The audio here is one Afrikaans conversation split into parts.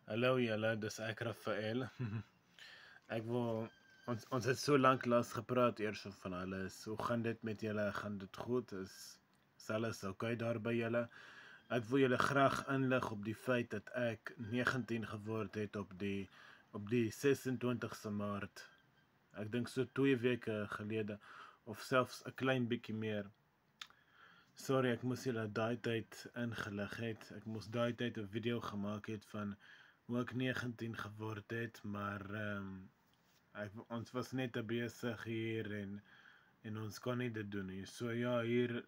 Hallo julle, dis ek Rafael. Ek wil ons het so lank laas gepraat eers van alles. Hoe gaan dit met julle? Gaan dit goed? Is alles okay daar by julle? Ek wil julle graag inlig op die feit dat ek 19 geword het op die 26ste Maart. Ek dink so 2 weke gelede of selfs 'n klein bietjie meer. Sorry, ek moes julle daai tyd ingelig het. Ek moes daai tyd 'n video gemaak het van hoe ek 19 geword het, maar ons was net te besig hier en ons kon nie dit doen nie. So ja, hier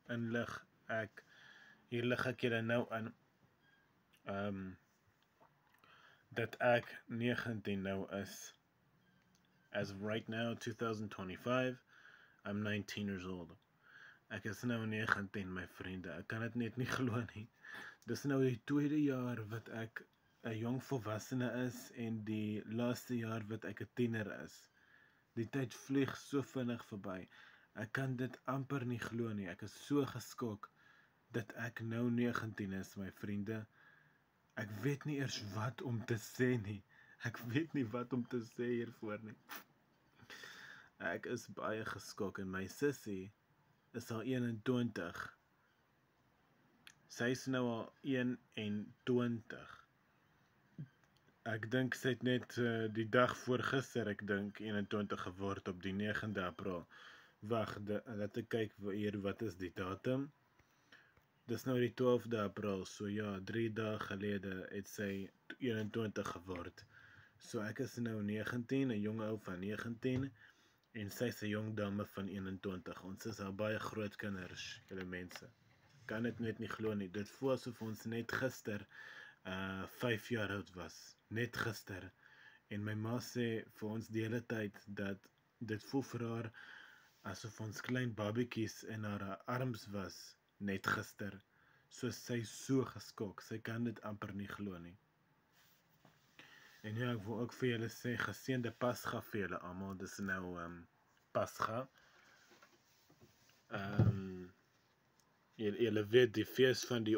lig ek julle nou aan dat ek 19 nou is. As of right now, 2025, I'm 19 years old. Ek is nou 19, my vriende. Ek kan dit net nie glo nie. Dis nou die 2de jaar wat ek 'n jong volwassene is en die laaste jaar wat ek 'n tiener is. Die tyd vlieg so vinnig verby. Ek kan dit amper nie glo nie. Ek is so geskok dat ek nou 19 is, my vriende. Ek weet nie eers wat om te sê nie. Ek weet nie wat om te sê hiervoor nie. Ek is baie geskok en my sussie is al 21. Sy is nou al 21. Ek dink sy het net die dag voor gister, ek dink 21 geword op die 9de April. Wag, laat ek kyk hier, wat is die datum? Dis nou die 12de April, so ja, 3 dae gelede het sy 21 geword. So ek is nou 19, 'n jong ou van 19 en sy is 'n jong dame van 21. Ons is al baie groot kinders, julle mense. Kan dit net nie glo nie. Dit voel asof ons net gister 5 jaar oud was. Net gister. En my ma sê vir ons die hele tyd dat dit voel vir haar asof ons klein babietjies in haar arms was net gister. So sy so geskok. Sy kan dit amper nie glo nie. En ja, ek wil ook vir julle sê geseënde Pasga vir julle almal. Dis nou Pasga. Julle weet die fees van die